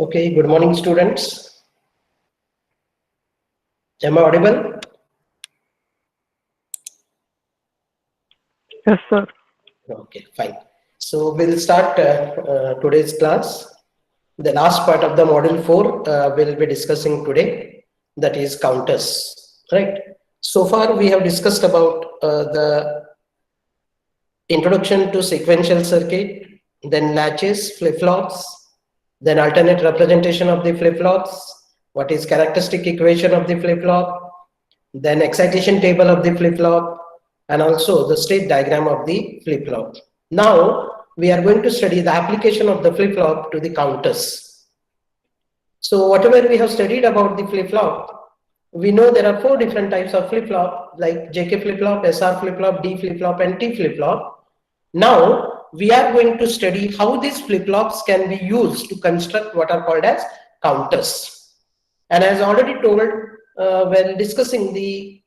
Okay, good morning, students. Am I audible? Yes, sir. Okay, fine. So we'll start today's class. The last part of the module 4 we'll be discussing today, that is counters, right? So far we have discussed about the introduction to sequential circuit, then latches, flip-flops, then alternate representation of the flip-flops, what is characteristic equation of the flip-flop, then excitation table of the flip-flop, and also the state diagram of the flip-flop. Now we are going to study the application of the flip-flop to the counters. So whatever we have studied about the flip-flop, we know there are 4 different types of flip-flop, like JK flip-flop, SR flip-flop, D flip-flop, and T flip-flop. Now we are going to study how these flip-flops can be used to construct what are called as counters. And as already told when discussing the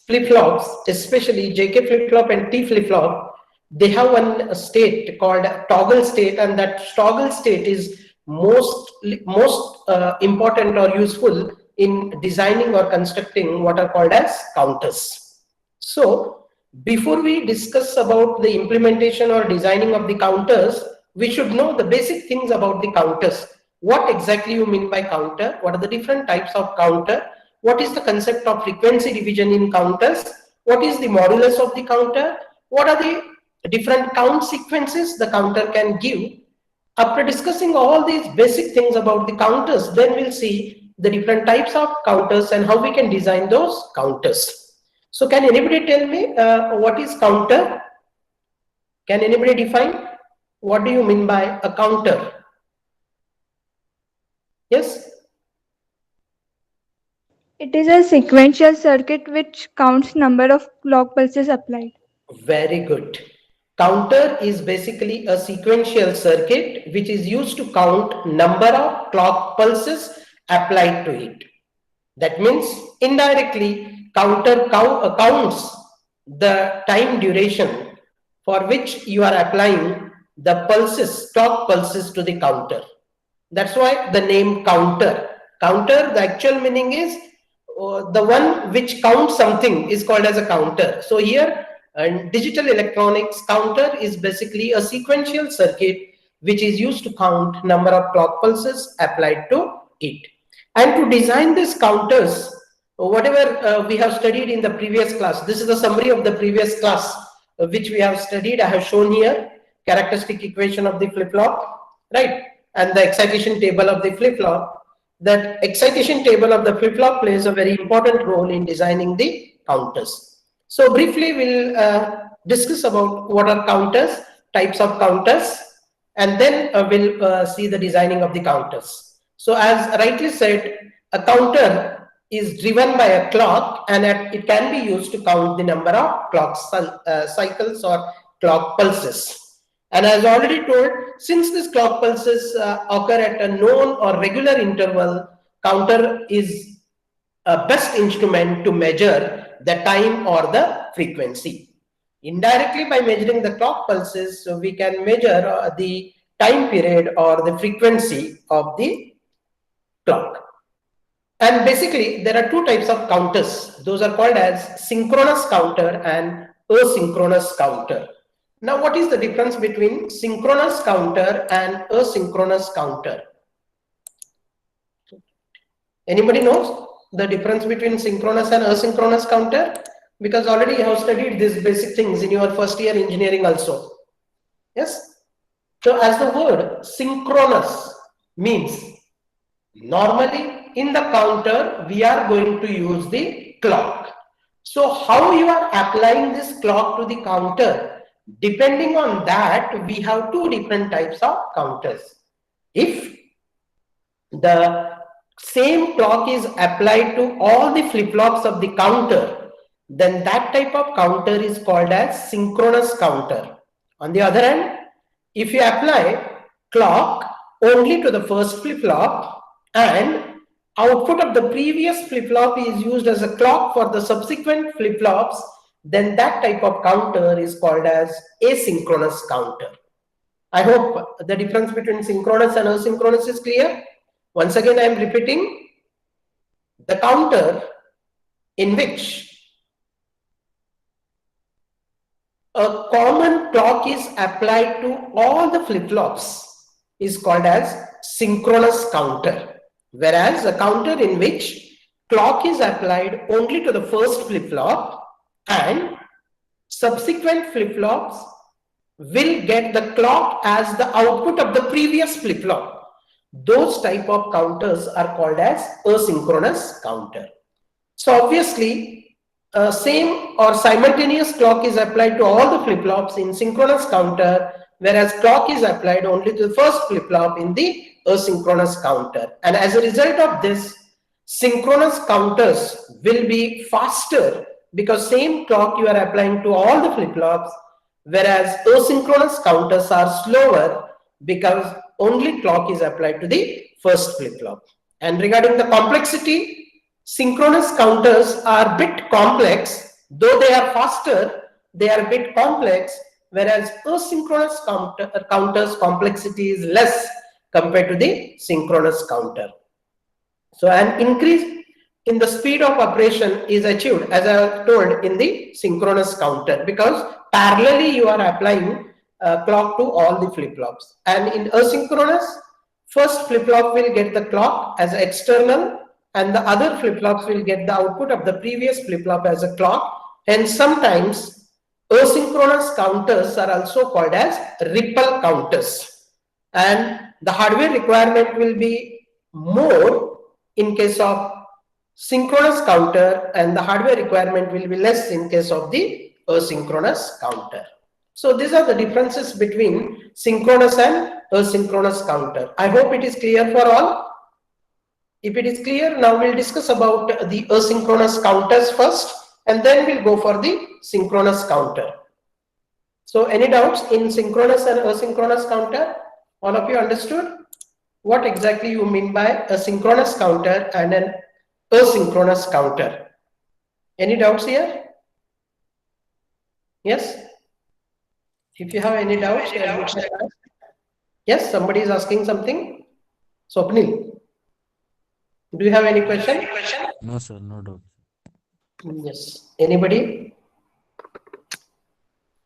flip-flops, especially JK flip-flop and T flip-flop, they have one state called toggle state, and that toggle state is most important or useful in designing or constructing what are called as counters. So before we discuss about the implementation or designing of the counters, we should know the basic things about the counters. What exactly you mean by counter? What are the different types of counter? What is the concept of frequency division in counters? What is the modulus of the counter? What are the different count sequences the counter can give? After discussing all these basic things about the counters, then we'll see the different types of counters and how we can design those counters. So can anybody tell me what is counter? Can anybody define? What do you mean by a counter? Yes? It is a sequential circuit which counts number of clock pulses applied. Very good. Counter is basically a sequential circuit which is used to count number of clock pulses applied to it. That means indirectly counter counts the time duration for which you are applying the pulses, clock pulses to the counter. That's why the name counter. Counter, the actual meaning is the one which counts something is called as a counter. So here digital electronics, counter is basically a sequential circuit which is used to count number of clock pulses applied to it. And to design these counters, whatever we have studied in the previous class, this is the summary of the previous class which we have studied. I have shown here characteristic equation of the flip-flop, right? And the excitation table of the flip-flop. That excitation table of the flip-flop plays a very important role in designing the counters. So briefly we'll discuss about what are counters, types of counters, and then we'll see the designing of the counters. So as rightly said, a counter is driven by a clock, and it can be used to count the number of clock cycles or clock pulses. And as already told, since these clock pulses occur at a known or regular interval, counter is a best instrument to measure the time or the frequency. Indirectly, by measuring the clock pulses, so we can measure the time period or the frequency of the clock. And basically, there are 2 types of counters. Those are called as synchronous counter and asynchronous counter. Now, what is the difference between synchronous counter and asynchronous counter? Anybody knows the difference between synchronous and asynchronous counter? Because already you have studied these basic things in your first year engineering also. Yes? So as the word synchronous means, normally in the counter we are going to use the clock. So how you are applying this clock to the counter, depending on that, we have 2 different types of counters. If the same clock is applied to all the flip-flops of the counter, then that type of counter is called as synchronous counter. On the other hand, if you apply clock only to the first flip-flop and output of the previous flip-flop is used as a clock for the subsequent flip-flops, then that type of counter is called as asynchronous counter. I hope the difference between synchronous and asynchronous is clear. Once again, I am repeating, the counter in which a common clock is applied to all the flip-flops is called as synchronous counter, whereas a counter in which clock is applied only to the first flip-flop and subsequent flip-flops will get the clock as the output of the previous flip-flop. Those type of counters are called as asynchronous counter. So obviously, same or simultaneous clock is applied to all the flip-flops in synchronous counter, whereas clock is applied only to the first flip-flop in the asynchronous counter. And as a result of this, synchronous counters will be faster because same clock you are applying to all the flip-flops, whereas asynchronous counters are slower because only clock is applied to the first flip-flop. And regarding the complexity, synchronous counters are a bit complex, though they are faster, they are a bit complex, whereas asynchronous counters complexity is less compared to the synchronous counter. So an increase in the speed of operation is achieved, as I told, in the synchronous counter because parallelly you are applying clock to all the flip-flops. And in asynchronous, first flip-flop will get the clock as external and the other flip-flops will get the output of the previous flip-flop as a clock. And sometimes asynchronous counters are also called as ripple counters. And the hardware requirement will be more in case of synchronous counter and the hardware requirement will be less in case of the asynchronous counter. So these are the differences between synchronous and asynchronous counter. I hope it is clear for all. If it is clear, now we'll discuss about the asynchronous counters first and then we'll go for the synchronous counter. So any doubts in synchronous and asynchronous counter? All of you understood what exactly you mean by a synchronous counter and an asynchronous counter? Any doubts here? Yes? If you have any doubts, yes, somebody is asking something. Swapnil, do you have any question? No, sir, no doubt. Yes. Anybody?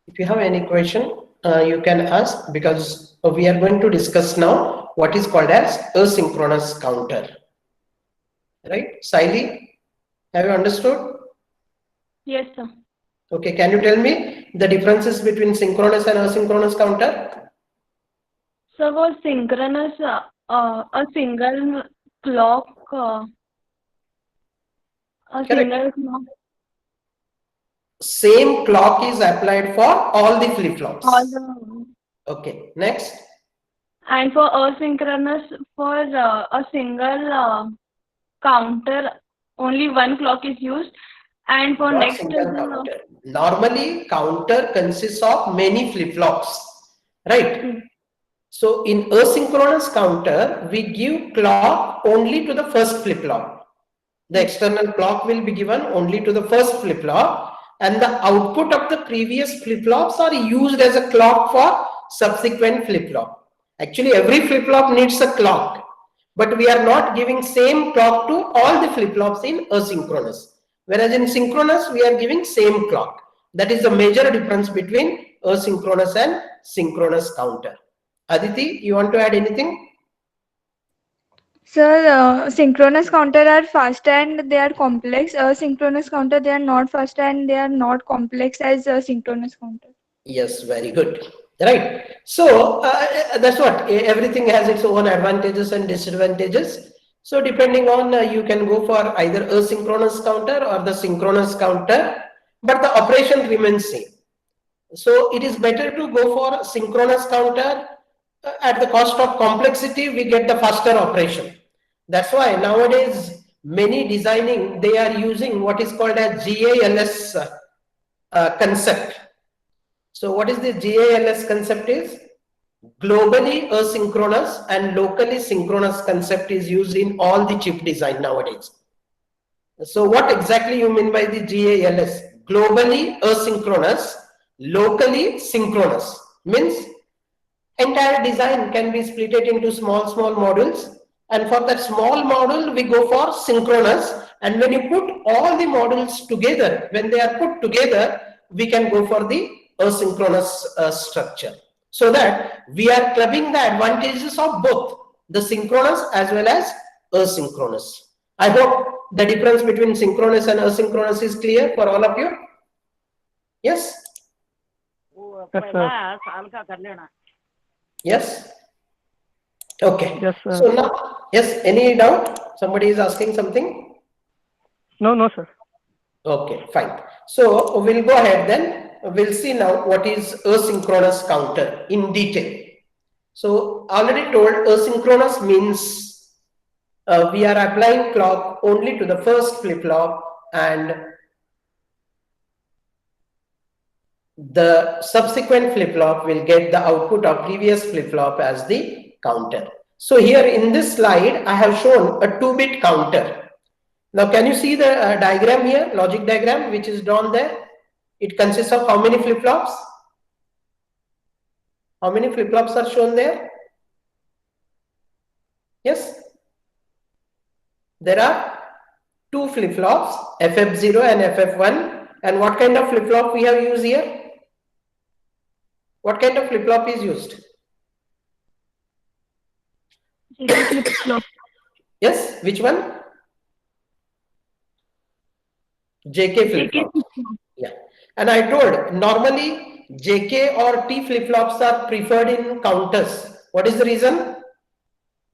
If you have any question, you can ask because we are going to discuss now what is called as asynchronous counter. Right? Saili, have you understood? Yes, sir. Okay, can you tell me the differences between synchronous and asynchronous counter? So for synchronous, a single clock, Same clock is applied for all the flip-flops. Okay, next. And for asynchronous, for a single counter, only one clock is used. And for next counter. Normally, counter consists of many flip-flops, right? So in asynchronous counter, we give clock only to the first flip-flop. The external clock will be given only to the first flip-flop, and the output of the previous flip-flops are used as a clock for subsequent flip-flop. Actually, every flip-flop needs a clock, but we are not giving same clock to all the flip-flops in asynchronous. Whereas in synchronous, we are giving same clock. That is the major difference between asynchronous and synchronous counter. Aditi, you want to add anything? Sir, synchronous counter are fast and they are complex. Asynchronous counter, they are not fast and they are not complex as a synchronous counter. Yes, very good. Right. So that's what everything has its own advantages and disadvantages. So depending on you can go for either asynchronous counter or the synchronous counter, but the operation remains same. So it is better to go for synchronous counter. At the cost of complexity, we get the faster operation. That's why nowadays many designing, they are using what is called a GALS concept. So what is the GALS concept is? Globally asynchronous and locally synchronous concept is used in all the chip design nowadays. So what exactly you mean by the GALS? Globally asynchronous, locally synchronous means entire design can be split into small modules And for that small module, we go for synchronous. And when you put all the modules together, when they are put together, we can go for the asynchronous structure. So that we are clubbing the advantages of both the synchronous as well as asynchronous. I hope the difference between synchronous and asynchronous is clear for all of you. Yes? Yes? Okay. Yes, sir. So now, yes, any doubt? Somebody is asking something? No, sir. Okay, fine. So we'll go ahead then. We'll see now what is asynchronous counter in detail. So already told, asynchronous means we are applying clock only to the first flip-flop and the subsequent flip-flop will get the output of previous flip-flop as the counter. So here in this slide, I have shown a 2-bit counter. Now, can you see the diagram here, logic diagram, which is drawn there? It consists of how many flip-flops? How many flip-flops are shown there? Yes? There are 2 flip-flops, FF0 and FF1. And what kind of flip-flop we have used here? What kind of flip-flop is used? JK flip-flop. Yes, which one? JK flip-flop. Yeah. And I told normally JK or T flip-flops are preferred in counters. What is the reason?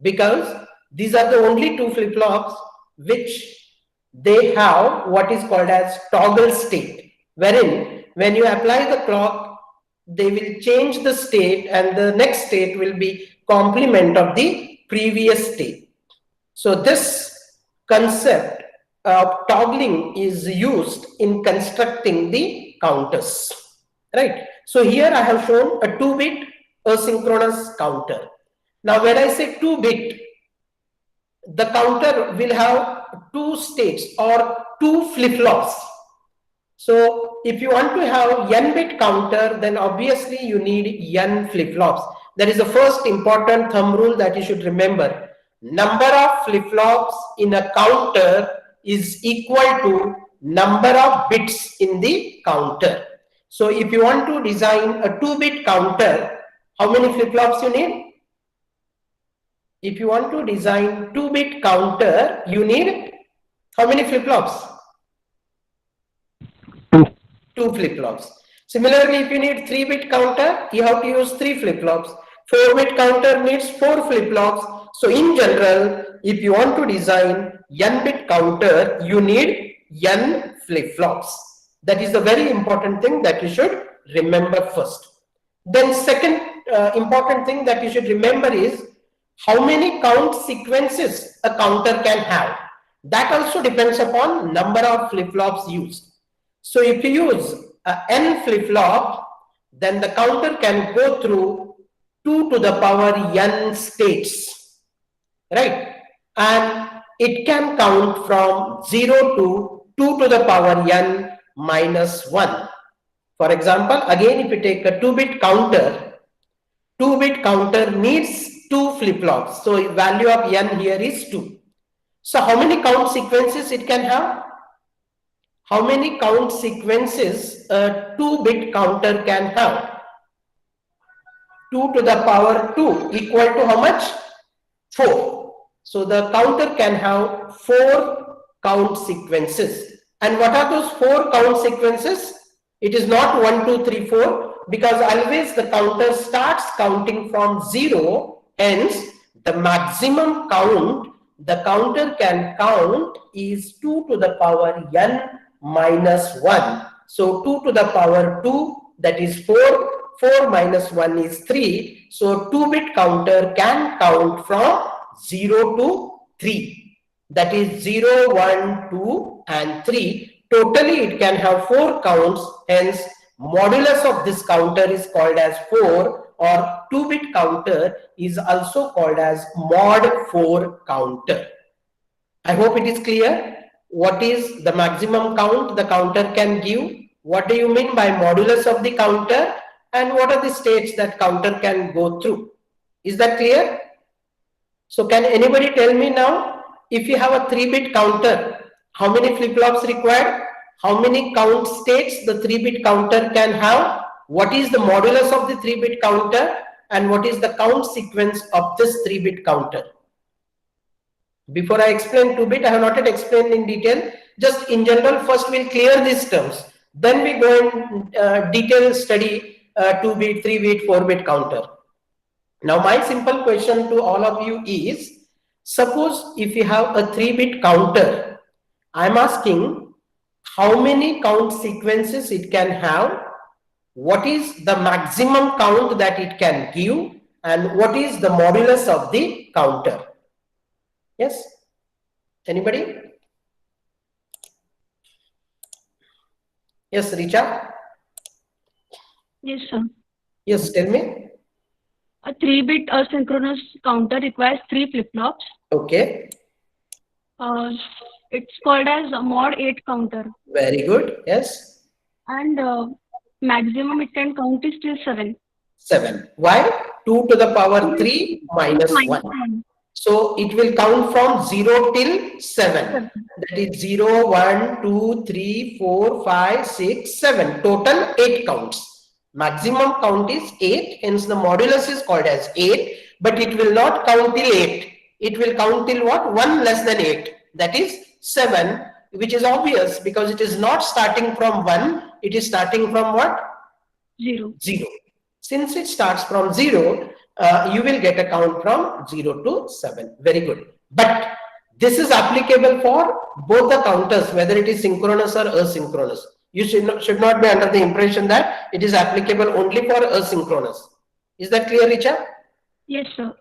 Because these are the only 2 flip-flops which they have what is called as toggle state, wherein when you apply the clock, they will change the state and the next state will be complement of the previous state. So this concept of toggling is used in constructing the counters, right? So here I have shown a 2-bit asynchronous counter. Now when I say 2-bit, the counter will have 2 states or 2 flip-flops. So if you want to have n-bit counter, then obviously you need n flip-flops. That is the first important thumb rule that you should remember. Number of flip-flops in a counter is equal to number of bits in the counter. So if you want to design a 2-bit counter, how many flip-flops you need? If you want to design 2-bit counter, you need how many flip-flops? 2 flip-flops. Similarly, if you need 3-bit counter, you have to use 3 flip-flops. 4-bit counter needs 4 flip-flops. So in general, if you want to design n-bit counter, you need n flip-flops. That is the very important thing that you should remember first. Then second important thing that you should remember is how many count sequences a counter can have. That also depends upon number of flip-flops used. So if you use n flip-flop, then the counter can go through 2 to the power n states, right? And it can count from 0 to 2 to the power n minus 1. For example, again, if you take a 2-bit counter, 2-bit counter needs 2 flip-flops. So value of n here is 2. So how many count sequences it can have? How many count sequences a 2-bit counter can have? 2 to the power 2 equal to how much? 4. So the counter can have 4 count sequences. And what are those 4 count sequences? It is not 1, 2, 3, 4 because always the counter starts counting from 0. Hence, the maximum count the counter can count is 2 to the power n minus 1. So 2 to the power 2, that is 4. 4 minus 1 is 3. So 2-bit counter can count from 0 to 3. That is 0, 1, 2 and 3. Totally it can have 4 counts. Hence modulus of this counter is called as 4, or 2-bit counter is also called as mod 4 counter. I hope it is clear. What is the maximum count the counter can give? What do you mean by modulus of the counter? And what are the states that counter can go through? Is that clear? So can anybody tell me now, if you have a 3-bit counter, how many flip-flops required? How many count states the 3-bit counter can have? What is the modulus of the 3-bit counter? And what is the count sequence of this 3-bit counter? Before I explain 2-bit, I have not yet explained in detail. Just in general, first we'll clear these terms. Then we go and detail study 2-bit, 3-bit, 4-bit counter. Now, my simple question to all of you is, suppose if you have a 3-bit counter, I'm asking how many count sequences it can have, what is the maximum count that it can give, and what is the modulus of the counter? Yes? Anybody? Yes, Richa? Yes, sir. Yes, tell me. A 3-bit asynchronous counter requires 3 flip-flops. Okay. It's called as a mod 8 counter. Very good. Yes. And maximum it can count is till 7. 7. Why? 2 to the power 3 minus 1. So it will count from 0 till 7. That is 0, 1, 2, 3, 4, 5, 6, 7. Total 8 counts. Maximum count is 8. Hence the modulus is called as 8. But it will not count till 8. It will count till what? 1 less than 8. That is 7. Which is obvious because it is not starting from 1. It is starting from what? 0. 0. Since it starts from 0, you will get a count from 0 to 7. Very good. But this is applicable for both the counters, whether it is synchronous or asynchronous. You should not be under the impression that it is applicable only for asynchronous. Is that clear, Richa? Yes, sir.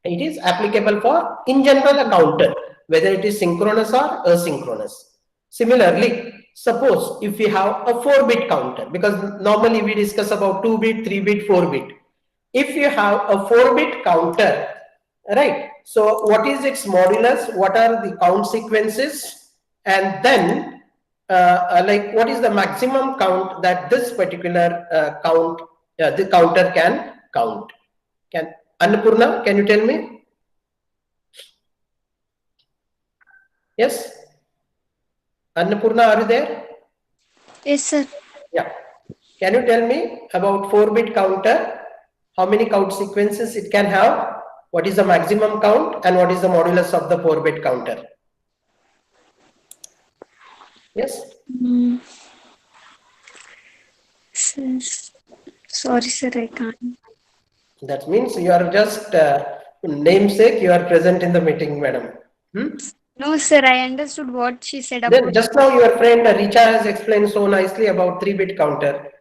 It is applicable for, in general, a counter, whether it is synchronous or asynchronous. Similarly, suppose if we have a 4-bit counter, because normally we discuss about 2-bit, 3-bit, 4-bit. If you have a 4-bit counter, right? So what is its modulus? What are the count sequences? And then like what is the maximum count that this particular the counter can count? Can Annapurna, can you tell me? Yes? Annapurna, are you there? Yes, sir. Yeah. Can you tell me about 4-bit counter? How many count sequences it can have? What is the maximum count and what is the modulus of the 4-bit counter? Yes? Sir. Sorry, sir, I can't. That means you are just namesake, you are present in the meeting, madam. No, sir, I understood what she said Then about. just now your friend Richa has explained so nicely about 3-bit counter.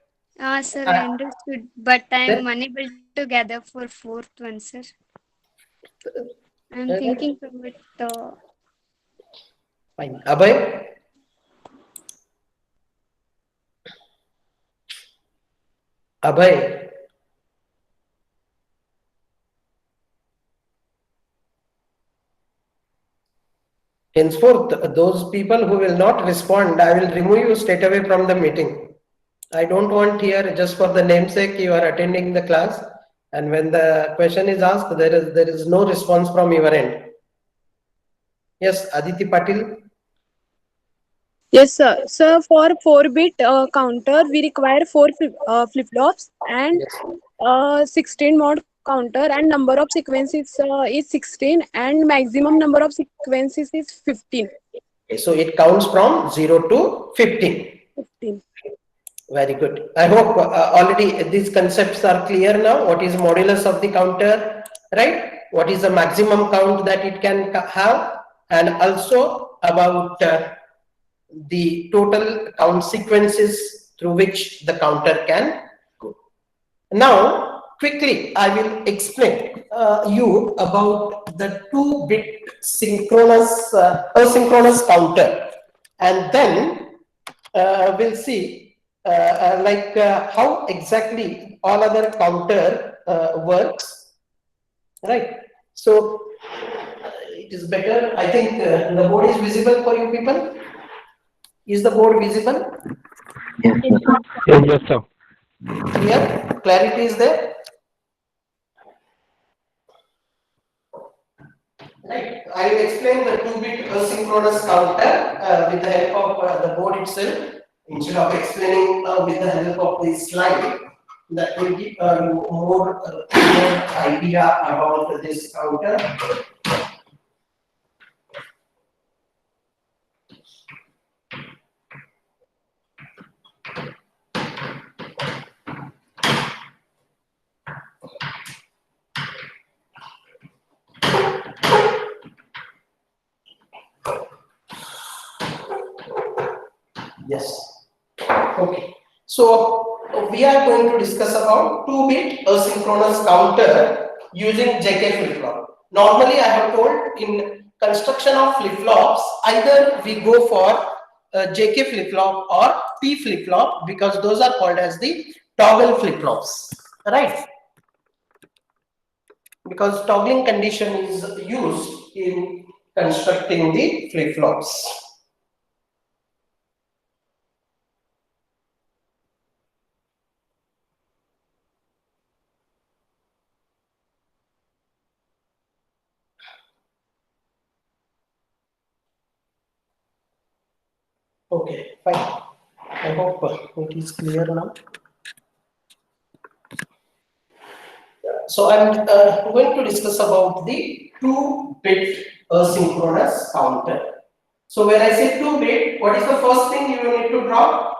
Sir, I understood, but I am Then, unable to gather for 4th one, sir. I am thinking from it. Fine. Abhay? Abhay? Henceforth, those people who will not respond, I will remove you straight away from the meeting. I don't want here just for the namesake you are attending the class, and when the question is asked, there is no response from your end. Yes, Aditi Patil. Yes, sir. So for 4-bit counter, we require 4 flip-flops and Yes. 16 mod counter, and number of sequences is 16 and maximum number of sequences is 15. Okay, so it counts from 0 to 15. 15. Very good. I hope already these concepts are clear now. What is modulus of the counter, right? What is the maximum count that it can have, and also about the total count sequences through which the counter can go. Now, quickly, I will explain you about the 2-bit synchronous, asynchronous counter, and then we'll see how exactly all other counter works, right? So it is better. I think the board is visible for you people. Is the board visible? Yes, sir. Clear? Clarity is there? Right. I will explain the 2-bit asynchronous counter with the help of the board itself. Instead of explaining with the help of this slide, that will give you more idea about this counter. Yes. Okay. So we are going to discuss about 2-bit asynchronous counter using JK flip-flop. Normally, I have told in construction of flip-flops, either we go for JK flip-flop or P flip-flop because those are called as the toggle flip-flops, right? Because toggling condition is used in constructing the flip-flops. Okay, fine. I hope it is clear now. So I'm going to discuss about the 2-bit asynchronous counter. So when I say 2-bit, what is the first thing you need to draw?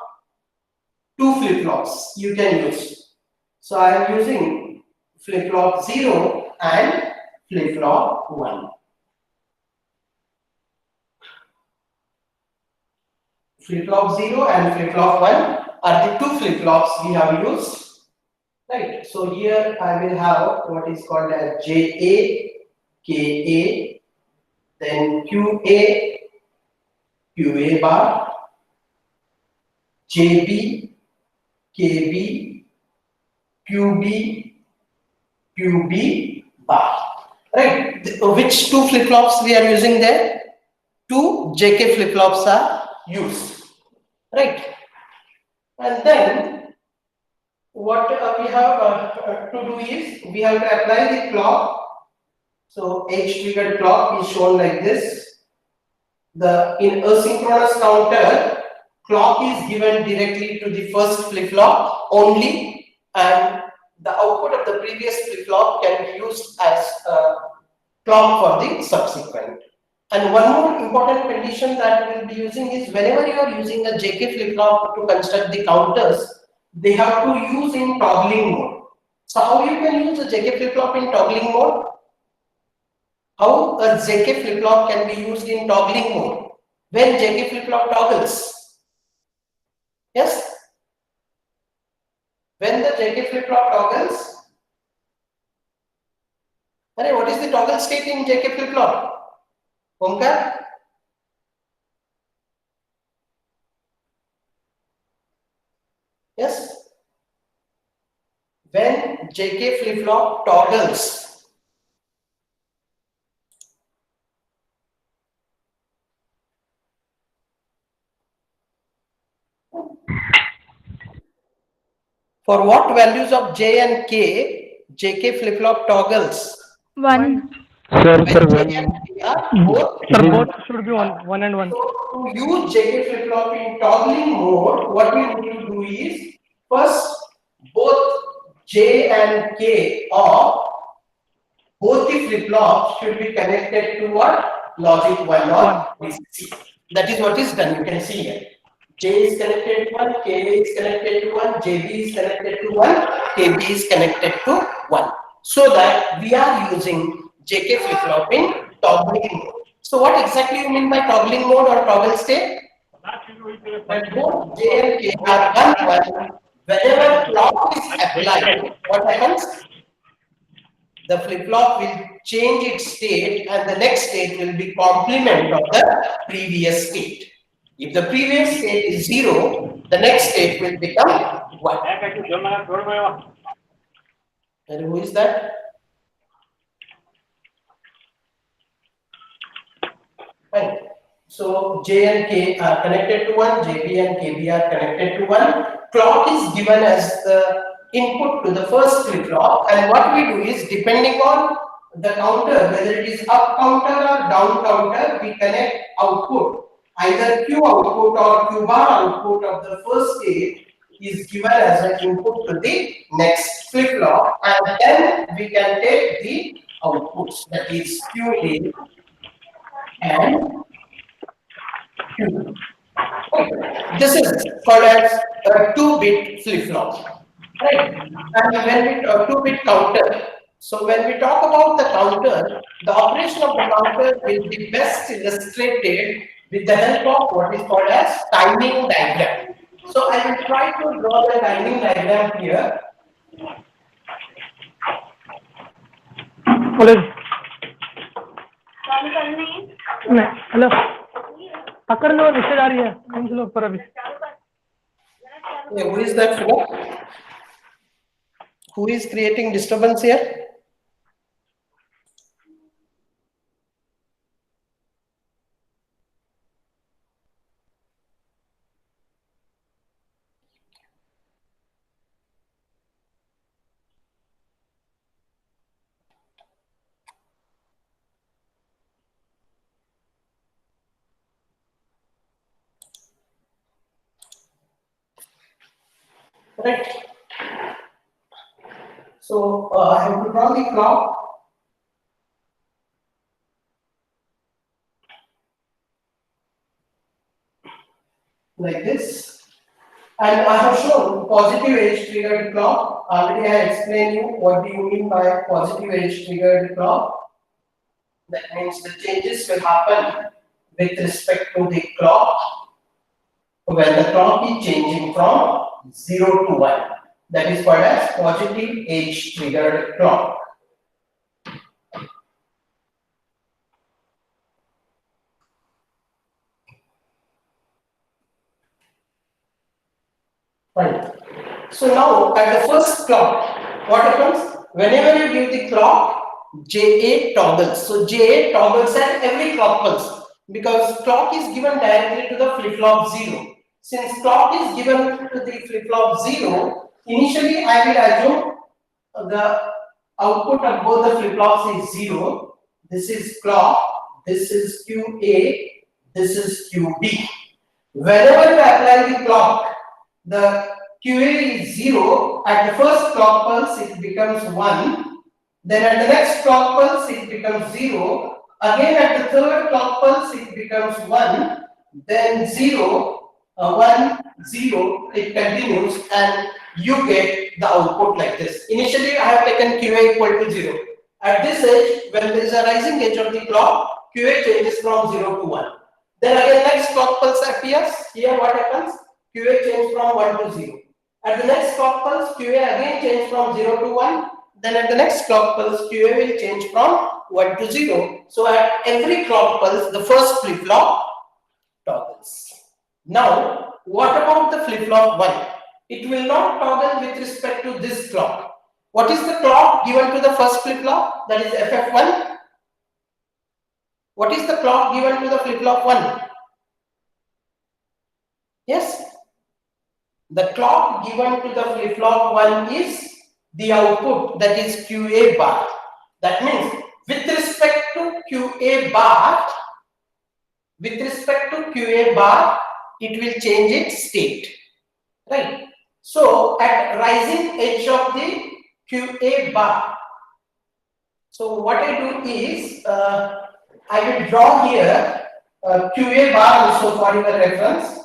2 flip-flops you can use. So I am using flip-flop 0 and flip-flop 1. Flip-flop 0 and flip-flop 1 are the 2 flip-flops we have used. Right. So here I will have what is called as JA, KA, then QA, QA bar, JB, KB, QB, QB bar. Right. Which 2 flip-flops we are using there? 2 JK flip-flops are used. Right. And then what we have to do is we have to apply the clock. So H triggered clock is shown like this. In asynchronous counter, clock is given directly to the first flip-flop only, and the output of the previous flip-flop can be used as clock for the subsequent. And one more important condition that we will be using is whenever you are using a JK flip-flop to construct the counters, they have to use in toggling mode. So how you can use a JK flip-flop in toggling mode? How a JK flip-flop can be used in toggling mode? When JK flip-flop toggles. Yes? When the JK flip-flop toggles. What is the toggle state in JK flip-flop? Omkar? Yes? When JK flip-flop toggles. For what values of J and K, JK flip-flop toggles? 1. Sir, Both both should be one and one. So to use JK flip-flop in toggling mode, what we need to do is first both J and K of both the flip-flops should be connected to what? Logic 1 or VCC. That is what is done. You can see here. J is connected to 1, K is connected to 1, JB is connected to 1, KB is connected to 1. So that we are using JK flip-flop in toggling mode. So what exactly you mean by toggling mode or toggle state? That both J and K are 1. Whenever clock is applied, what happens? The flip-flop will change its state and the next state will be complement of the previous state. If the previous state is 0, the next state will become 1. And who is that? Right. So J and K are connected to 1, JB and KB are connected to 1. Clock is given as the input to the first flip-flop, and what we do is depending on the counter, whether it is up counter or down counter, we connect output. Either Q output or Q bar output of the first state is given as an input to the next flip-flop, and then we can take the outputs, that is QA and Q. This is called as a 2-bit flip-flop, right? And when we 2-bit counter. So when we talk about the counter, the operation of the counter will be best illustrated with the help of what is called as timing diagram. So I will try to draw the timing diagram here. Hello पकड़ लो नीचे जा रही है कौन से लोग पर अभी Who is that fellow? Who is creating disturbance here? Right. So I have to draw the clock. Like this. And I have shown positive edge triggered clock. Already I explained you what do you mean by positive edge triggered clock. That means the changes will happen with respect to the clock when the clock is changing from 0 to 1. That is called as positive edge triggered clock. Right. So now at the first clock, what happens? Whenever you give the clock, JA toggles. So JA toggles at every clock pulse because clock is given directly to the flip-flop 0. Since clock is given to the flip-flop 0, initially I will assume the output of both the flip-flops is 0. This is clock, this is QA, this is QB. Whenever you apply the clock, the QA is 0. At the first clock pulse, it becomes 1. Then at the next clock pulse, it becomes 0. Again, at the third clock pulse, it becomes 1. Then 0, 1, 0. It continues, and you get the output like this. Initially, I have taken QA equal to 0. At this edge, when there is a rising edge of the clock, QA changes from 0 to 1. Then again, next clock pulse appears. Here, what happens? QA changes from 1 to 0. At the next clock pulse, QA again changes from 0 to 1. Then at the next clock pulse, QA will change from 1 to 0. So at every clock pulse, the first flip-flop toggles. Now, what about the flip-flop 1? It will not toggle with respect to this clock. What is the clock given to the first flip-flop? That is FF1. What is the clock given to the flip-flop 1? Yes? The clock given to the flip-flop 1 is the output, that is QA bar. That means with respect to QA bar, it will change its state. Right? So at rising edge of the QA bar, so what I do is I will draw here QA bar also for your reference.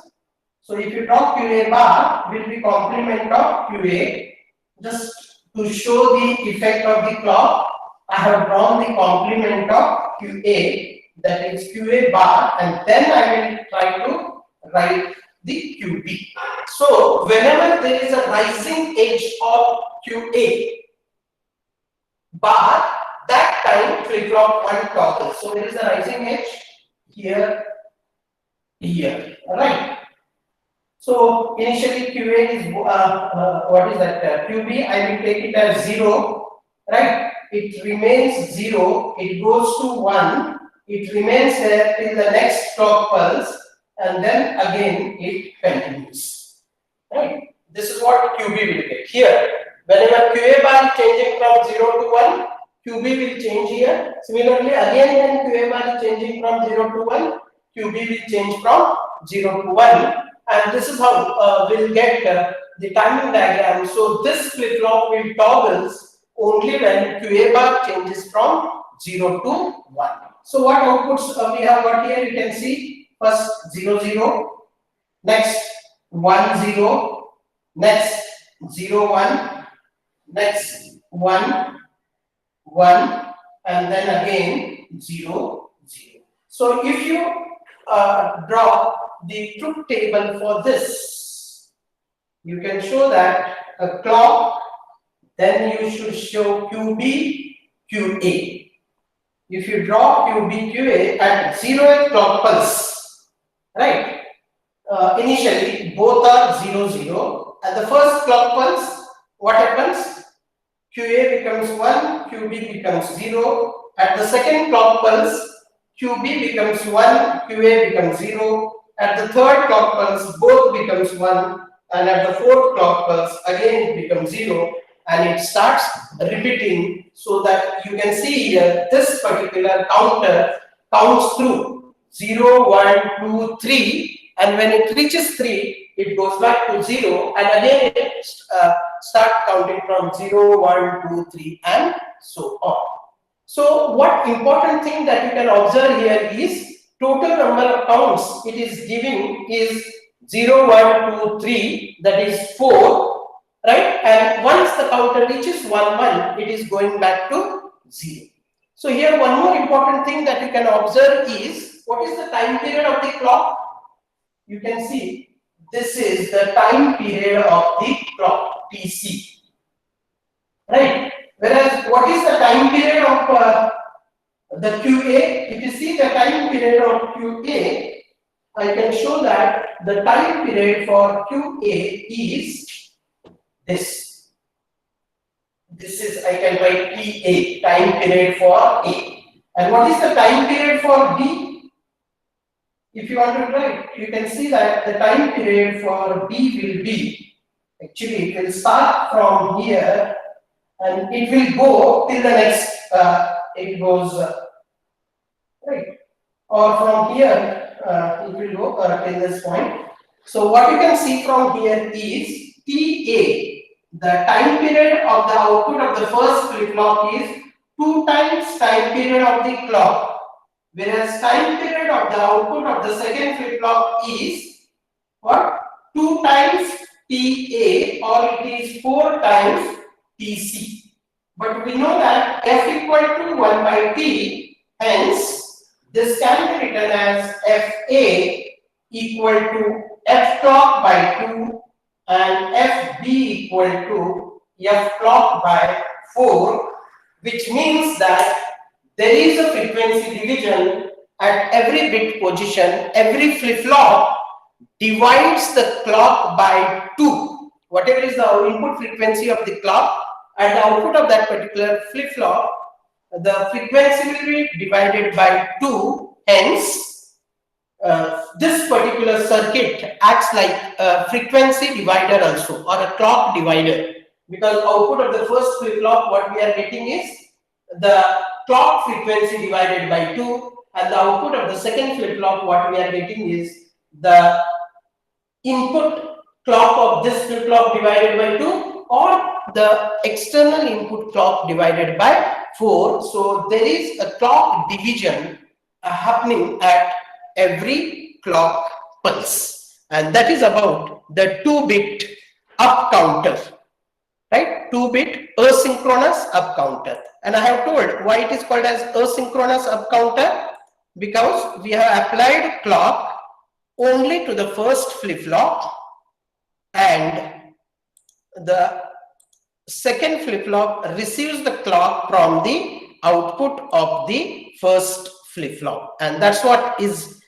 So if you draw QA bar, will be complement of QA. Just to show the effect of the clock, I have drawn the complement of QA, that is QA bar, and then I will try to write the QB. So whenever there is a rising edge of QA bar, that time flip-flop 1 toggles. So there is a rising edge here, here, right? So initially QA is what is that? QB, I will take it as 0, right? It remains 0, it goes to 1, it remains there till the next clock pulse, and then again it continues. Right? This is what QB will get. Here, whenever QA bar is changing from 0 to 1, QB will change here. Similarly, again when QA bar is changing from 0 to 1, QB will change from 0 to 1. And this is how we'll get the timing diagram. So this flip-flop will toggles only when QA bar changes from 0 to 1. So what outputs we have got here? You can see first 0 0, next 1 0, next 0 1, next 1 1, and then again 0 0. So if you draw the truth table for this, you can show that a clock, then you should show QB QA. If you draw QB QA at 0th clock pulse, right? Initially both are 0 0. At the first clock pulse, what happens? QA becomes 1, QB becomes 0. At the second clock pulse, QB becomes 1, QA becomes 0. At the third clock pulse, both becomes 1. And at the fourth clock pulse, again it becomes 0. And it starts repeating, so that you can see here this particular counter counts through 0, 1, 2, 3. And when it reaches 3, it goes back to 0. And again it start counting from 0, 1, 2, 3, and so on. So what important thing that you can observe here is total number of counts it is giving is 0, 1, 2, 3, that is 4, right? And once the counter reaches 1, 1, it is going back to 0. So here one more important thing that you can observe is what is the time period of the clock? You can see this is the time period of the clock, TC, right? Whereas what is the time period of the QA? If you see the time period of QA, I can show that the time period for QA is this. This is, I can write PA, time period for A. And what is the time period for B? If you want to write, you can see that the time period for B will be, actually it will start from here and it will go till the next, it goes, right, or from here, it will go till this point. So what you can see from here is TA, the time period of the output of the first flip-flop is 2 times time period of the clock. Whereas time period of the output of the second flip-flop is what? 2 times TA, or it is 4 times TC. But we know that F equal to 1 by T, hence this can be written as FA equal to F clock by 2 and FB equal to F clock by 4, which means that there is a frequency division at every bit position. Every flip-flop divides the clock by 2. Whatever is the input frequency of the clock, at the output of that particular flip-flop, the frequency will be divided by 2. Hence, this particular circuit acts like a frequency divider also, or a clock divider, because output of the first flip-flop, what we are getting is the clock frequency divided by 2, and the output of the second flip-flop, what we are getting is the input clock of this flip-flop divided by 2, or the external input clock divided by 4. So there is a clock division happening at every clock pulse, and that is about the 2-bit up counter, right? 2-bit asynchronous up counter. And I have told why it is called as asynchronous up counter, because we have applied clock only to the first flip-flop, and the second flip-flop receives the clock from the output of the first flip-flop, and that's what is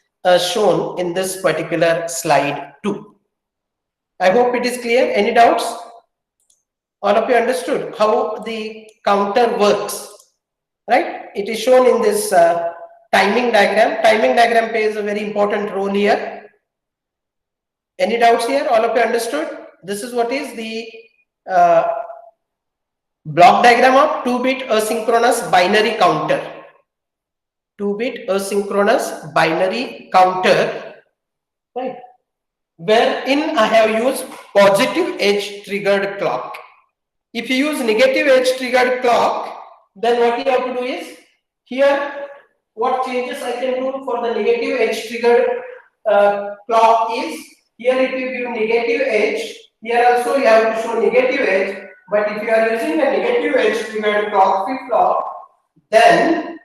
shown in this particular slide too. I hope it is clear. Any doubts? All of you understood how the counter works, right? It is shown in this timing diagram. Timing diagram plays a very important role here. Any doubts here? All of you understood? This is what is the Block diagram of 2-bit asynchronous binary counter. 2-bit asynchronous binary counter, right? Wherein I have used positive edge triggered clock. If you use negative edge triggered clock, then what you have to do is, here what changes I can do for the negative edge triggered clock is, here if you give negative edge, here also you have to show negative edge, but if you are using a negative edge triggered clock flip-flop, then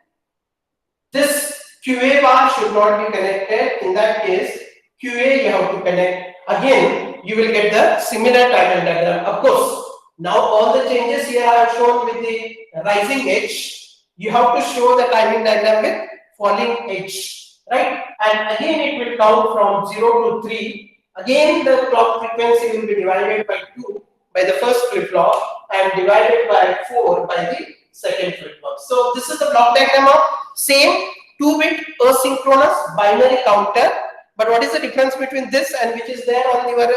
this QA bar should not be connected. In that case, QA you have to connect. Again, you will get the similar timing diagram. Of course, now all the changes here I have shown with the rising edge. You have to show the timing diagram with falling edge, right? And again, it will count from 0 to 3. Again, the clock frequency will be divided by 2 by the first flip-flop and divided by 4 by the second flip-flop. So this is the block diagram of same 2-bit asynchronous binary counter. But what is the difference between this and which is there on your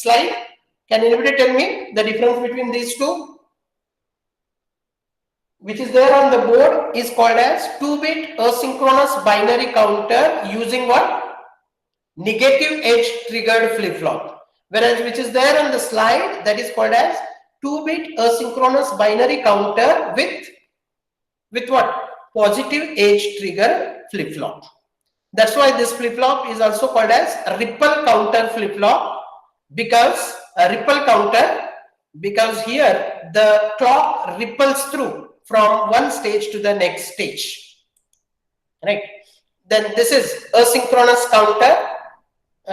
slide? Can anybody tell me the difference between these two? Which is there on the board is called as 2-bit asynchronous binary counter using what? Negative edge triggered flip-flop. Whereas which is there on the slide, that is called as 2-bit asynchronous binary counter with what? Positive edge trigger flip-flop. That's why this flip-flop is also called as a ripple counter flip-flop, because a ripple counter, because here the clock ripples through from one stage to the next stage, right? Then this is asynchronous counter.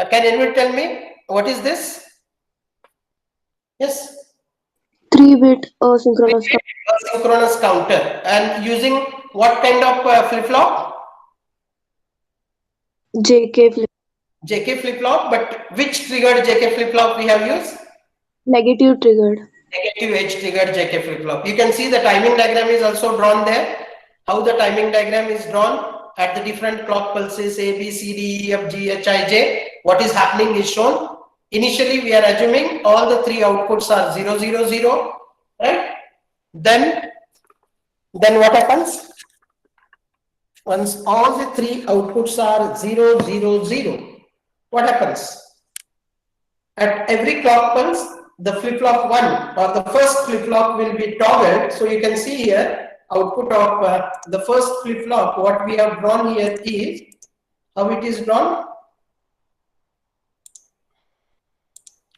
Can anyone tell me what is this? Yes. 3-bit asynchronous. Asynchronous counter, and using what kind of flip-flop? JK flip. JK flip-flop, but which triggered JK flip-flop we have used? Negative triggered. Negative edge triggered JK flip-flop. You can see the timing diagram is also drawn there. How the timing diagram is drawn at the different clock pulses A, B, C, D, E, F, G, H, I, J. What is happening is shown. Initially, we are assuming all the 3 outputs are 0, 0, 0, right? Then what happens? Once all the 3 outputs are 0, 0, 0, what happens? At every clock pulse, the flip-flop 1 or the first flip-flop will be toggled. So you can see here, output of the first flip-flop, what we have drawn here is, how it is drawn?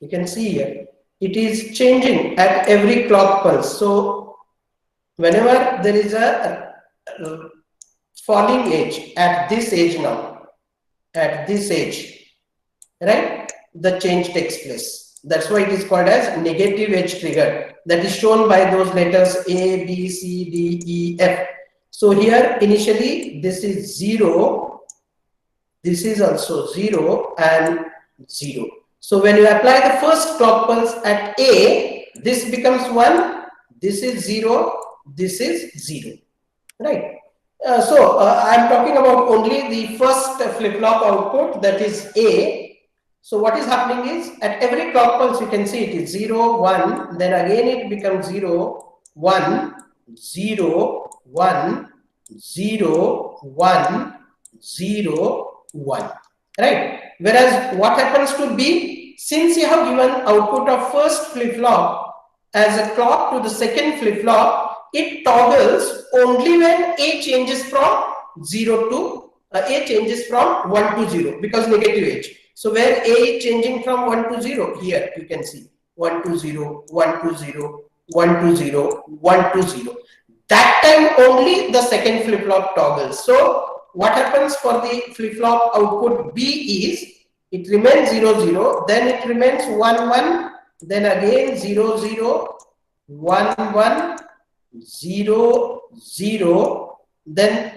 You can see here, it is changing at every clock pulse. So whenever there is a falling edge at this edge now, at this edge, right, the change takes place. That's why it is called as negative edge trigger. That is shown by those letters A, B, C, D, E, F. So here initially this is 0, this is also 0 and 0. So when you apply the first clock pulse at A, this becomes 1, this is 0, this is 0, right? So I am talking about only the first flip-flop output, that is A. So what is happening is, at every clock pulse you can see it is 0, 1, then again it becomes 0, 1, 0, 1, 0, 1, 0, 1, right? Whereas what happens to B, since you have given output of first flip-flop as a clock to the second flip-flop, it toggles only when A changes from 0 to A changes from 1 to 0, because negative edge. So where A is changing from 1 to 0, here you can see 1 to 0, 1 to 0, 1 to 0, 1 to 0. That time only the second flip-flop toggles. So what happens for the flip-flop output B is, it remains 0, 0, then it remains 1, 1, then again 0, 0, 1, 1, 0, 0, then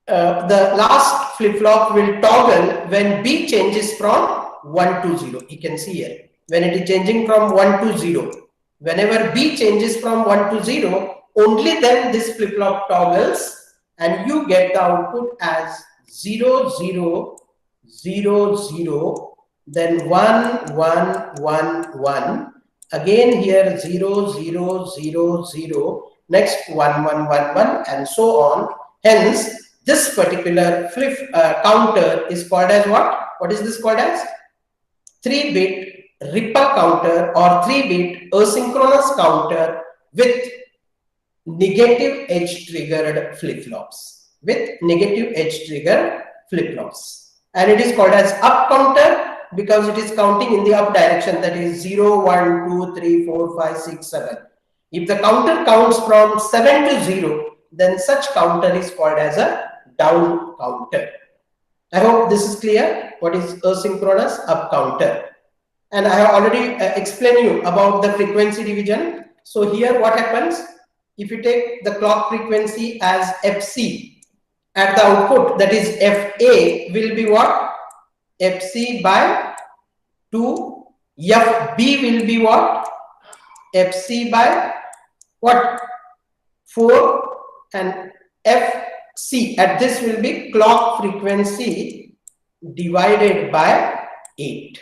the last flip-flop will toggle when B changes from 1 to 0. You can see here, when it is changing from 1 to 0. Whenever B changes from 1 to 0, only then this flip-flop toggles and you get the output as 0, 0, 0, 0, then 1, 1, 1, 1, Again here 0, 0, 0, 0, next 1, 1, 1, 1, and so on. Hence, this particular counter is called as what? What is this called as? 3-bit ripple counter or 3-bit asynchronous counter with negative edge triggered flip-flops. With negative edge triggered flip-flops. And it is called as up counter because it is counting in the up direction, that is 0, 1, 2, 3, 4, 5, 6, 7. If the counter counts from 7 to 0, then such counter is called as a down counter. I hope this is clear. What is asynchronous up counter? And I have already explained you about the frequency division. So here what happens? If you take the clock frequency as FC at the output, that is FA will be what? FC by 2. FB will be what? FC by what? 4. And FC at this will be clock frequency divided by 8.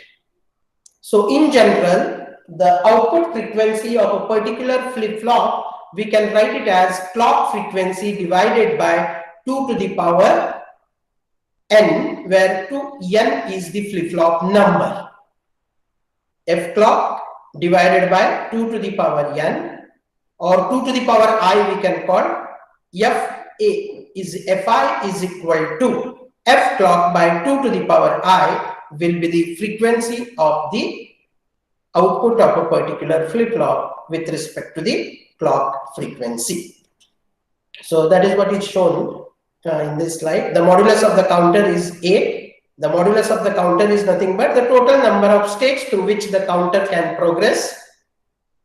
So in general, the output frequency of a particular flip-flop, we can write it as clock frequency divided by 2 to the power n, where 2n is the flip-flop number. F clock divided by 2 to the power n, or 2 to the power I we can call. Fa is Fi is equal to F clock by 2 to the power I will be the frequency of the output of a particular flip-flop with respect to the clock frequency. So that is what is shown in this slide. The modulus of the counter is 8. The modulus of the counter is nothing but the total number of states through which the counter can progress.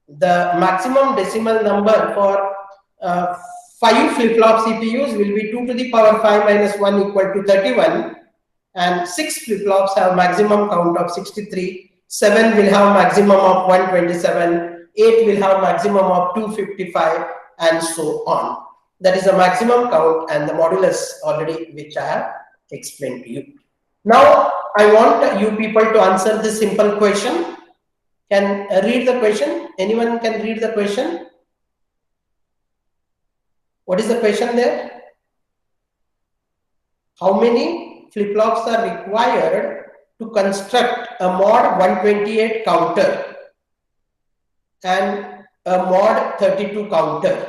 The maximum decimal number for 5 flip-flop CPUs will be 2 to the power 5 minus 1 equal to 31. And 6 flip-flops have maximum count of 63. 7 will have maximum of 127. 8 will have maximum of 255, and so on. That is the maximum count and the modulus already which I have explained to you. Now I want you people to answer this simple question. Can read the question? Anyone can read the question? What is the question there? How many flip-flops are required to construct a mod 128 counter and a mod 32 counter?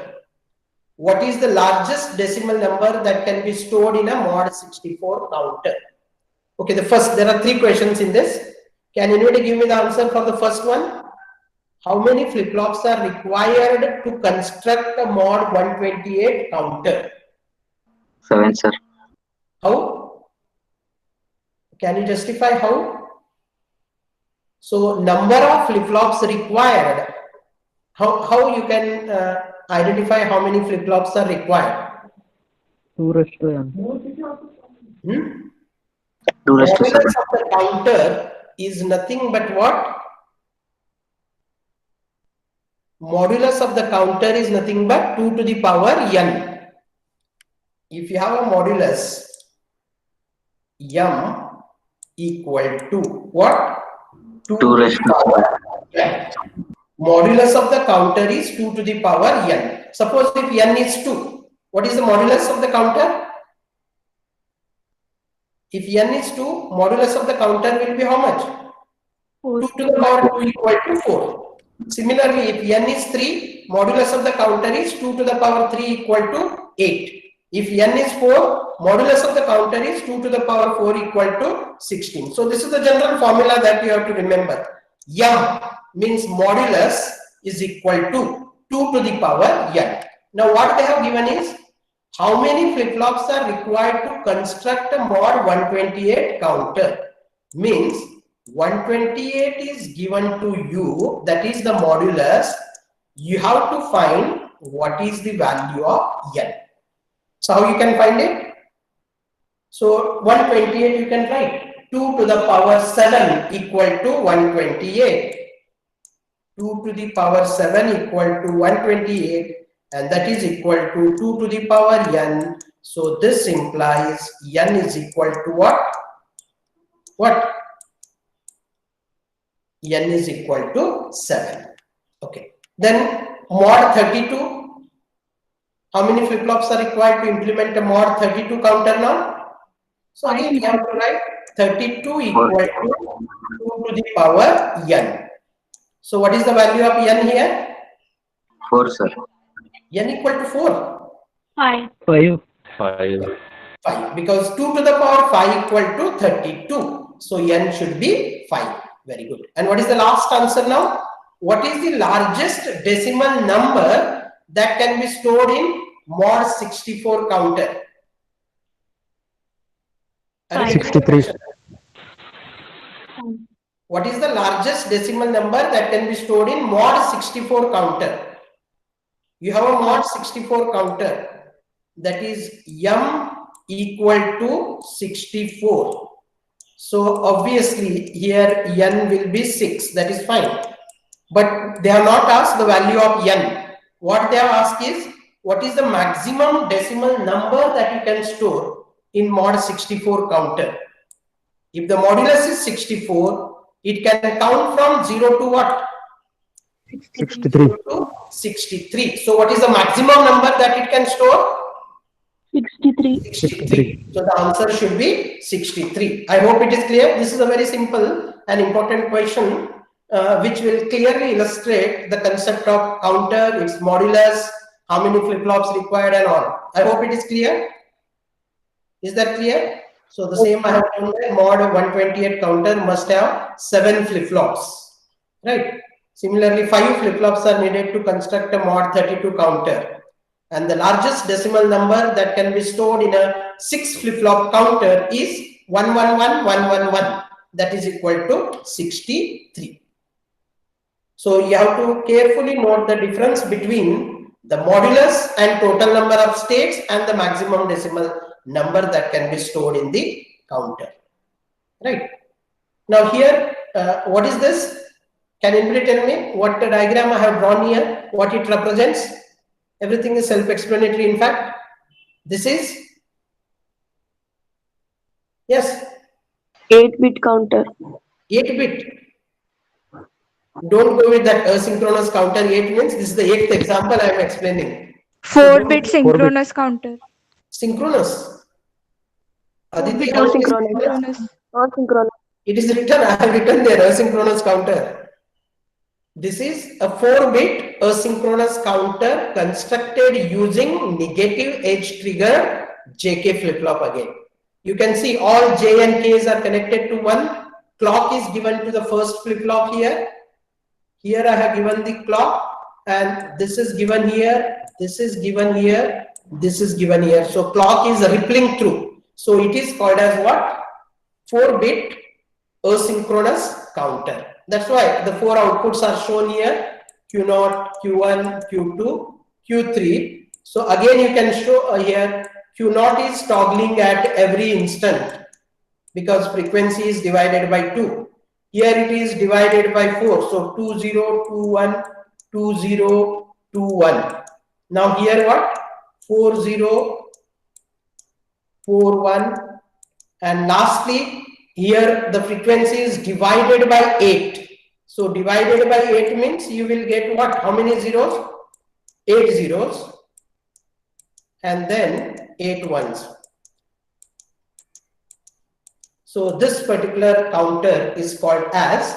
What is the largest decimal number that can be stored in a mod 64 counter? Okay, there are 3 questions in this. Can anybody give me the answer for the first one? How many flip-flops are required to construct a mod 128 counter? 7, sir. How? Can you justify how? So number of flip-flops required. How you can identify how many flip-flops are required? 2:n. 2:7. Modulus of the counter is nothing but what? Modulus of the counter is nothing but 2 to the power n. If you have a modulus m equal to what? 2 to the power n. Modulus of the counter is 2 to the power n. Suppose if n is 2, what is the modulus of the counter? If n is 2, modulus of the counter will be how much? 2 to the power 2 equal to 4. Similarly, if n is 3, modulus of the counter is 2 to the power 3 equal to 8. If n is 4, modulus of the counter is 2 to the power 4 equal to 16. So this is the general formula that you have to remember. M means modulus is equal to 2 to the power n. Now what they have given is how many flip-flops are required to construct a mod 128 counter. Means 128 is given to you, that is the modulus. You have to find what is the value of n. So how you can find it? So 128 you can write 2 to the power 7 equal to 128. 2 to the power 7 equal to 128, and that is equal to 2 to the power n. So this implies n is equal to what? What? N is equal to 7. Okay. Then mod 32. How many flip-flops are required to implement a mod 32 counter now? So again, we have to write 32 equal to 2 to the power n. So what is the value of n here? 4, sir. N equal to 4. 5. 5. 5, because 2 to the power 5 equal to 32. So n should be 5. Very good. And what is the last answer now? What is the largest decimal number that can be stored in mod 64 counter? 63. What is the largest decimal number that can be stored in mod 64 counter? You have a mod 64 counter, that is m equal to 64. So obviously here n will be 6, that is fine. But they have not asked the value of n. What they have asked is, what is the maximum decimal number that you can store in mod 64 counter? If the modulus is 64, it can count from 0 to what? 63. 0 to 63. So what is the maximum number that it can store? 63. 63. So the answer should be 63. I hope it is clear. This is a very simple and important question which will clearly illustrate the concept of counter, its modulus, how many flip-flops required and all. I hope it is clear. Is that clear? So the same I have told that mod 128 counter must have 7 flip-flops. Right? Similarly, 5 flip-flops are needed to construct a mod 32 counter. And the largest decimal number that can be stored in a 6 flip-flop counter is 111111. That is equal to 63. So you have to carefully note the difference between the modulus and total number of states and the maximum decimal number that can be stored in the counter. Right. Now here, what is this? Can anybody tell me what the diagram I have drawn here, what it represents? Everything is self-explanatory. In fact, this is, yes, 8-bit counter. 8-bit. Don't go with that asynchronous counter. 8 means this is the 8th example I am explaining. 4-bit synchronous counter. Synchronous. Aditi, Asynchronous. Asynchronous. it is written, I have written there, asynchronous counter. This is a 4-bit asynchronous counter constructed using negative edge trigger JK flip-flop again. You can see all J and Ks are connected to one. Clock is given to the first flip-flop here. Here I have given the clock, and this is given here, this is given here, this is given here. So clock is rippling through. So it is called as what? 4-bit asynchronous counter. That's why the 4 outputs are shown here: Q0, Q1, Q2, Q3. So again you can show here Q0 is toggling at every instant because frequency is divided by 2. Here it is divided by 4. So 2021, 2021. Now here what? 4041. And lastly, here the frequency is divided by 8. So divided by 8 means you will get what? How many zeros? 8 zeros. And then 8 ones. So this particular counter is called as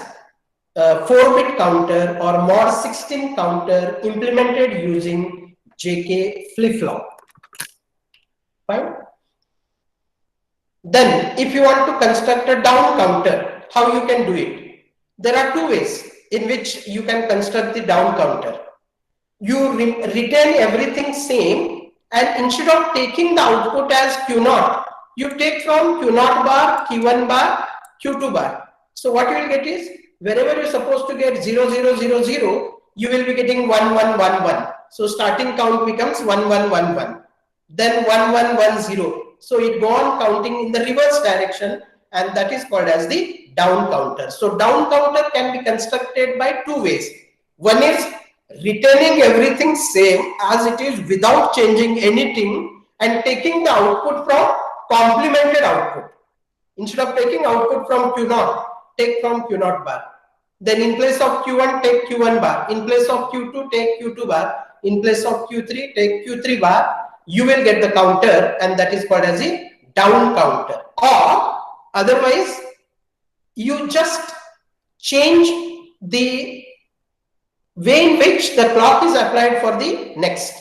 4-bit counter or mod 16 counter implemented using JK flip-flop. Fine. Then if you want to construct a down counter, how you can do it? There are 2 ways in which you can construct the down counter. You retain everything same, and instead of taking the output as Q0, you take from Q0 bar, Q1 bar, Q2 bar. So what you will get is, wherever you're supposed to get 0, 0, 0, 0, you will be getting 1, 1, 1, 1. So starting count becomes 1, 1, 1, 1. Then 1, 1, 1, 0. So it go on counting in the reverse direction, and that is called as the down counter. So down counter can be constructed by 2 ways. One is retaining everything same as it is without changing anything and taking the output from complemented output. Instead of taking output from Q0, take from Q0 bar. Then in place of Q1, take Q1 bar. In place of Q2, take Q2 bar. In place of Q3, take Q3 bar. You will get the counter, and that is called as a down counter. Or otherwise, you just change the way in which the clock is applied for the next.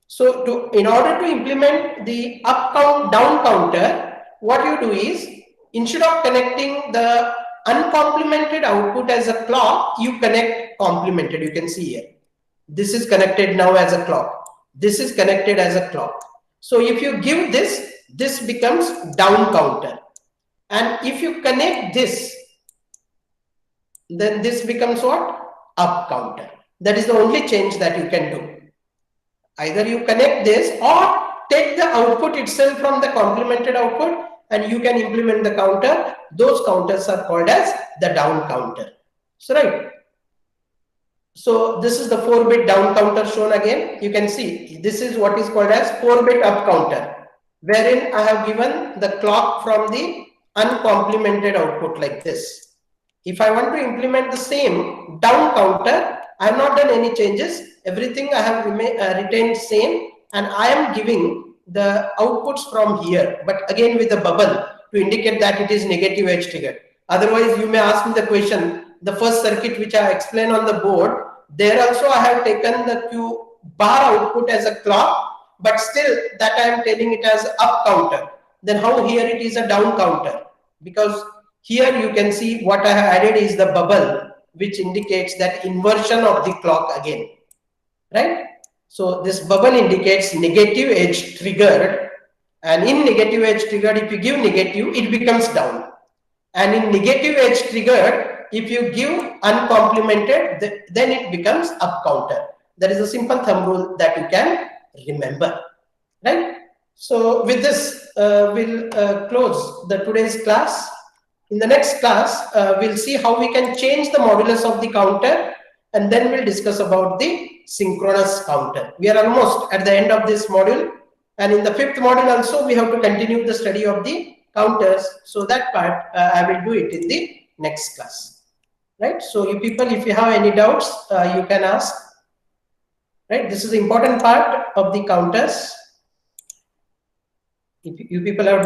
So in order to implement the up count down counter, what you do is, instead of connecting the uncomplemented output as a clock, you connect complemented. You can see here, this is connected now as a clock, this is connected as a clock. So if you give this, this becomes down counter, and if you connect this, then this becomes what? Up counter. That is the only change that you can do. Either you connect this or take the output itself from the complemented output and you can implement the counter. Those counters are called as the down counter. So right. So this is the 4-bit down counter shown again. You can see this is what is called as 4-bit up counter, wherein I have given the clock from the uncomplemented output like this. If I want to implement the same down counter, I have not done any changes. Everything I have retained same, and I am giving the outputs from here, but again with a bubble to indicate that it is negative edge triggered. Otherwise, you may ask me the question, the first circuit which I explained on the board, there also I have taken the Q bar output as a clock, but still that I am telling it as up counter. Then how here it is a down counter? Because here you can see what I have added is the bubble, which indicates that inversion of the clock again, right? So this bubble indicates negative edge triggered, and in negative edge triggered, if you give negative, it becomes down, and in negative edge triggered, if you give uncomplemented, then it becomes up counter. That is a simple thumb rule that you can remember, right? So with this, we'll close the today's class. In the next class, we'll see how we can change the modulus of the counter, and then we'll discuss about the synchronous counter. We are almost at the end of this module, and in the 5th module also we have to continue the study of the counters. So that part I will do it in the next class, right? So you people, if you have any doubts, you can ask, right? This is the important part of the counters. If you people have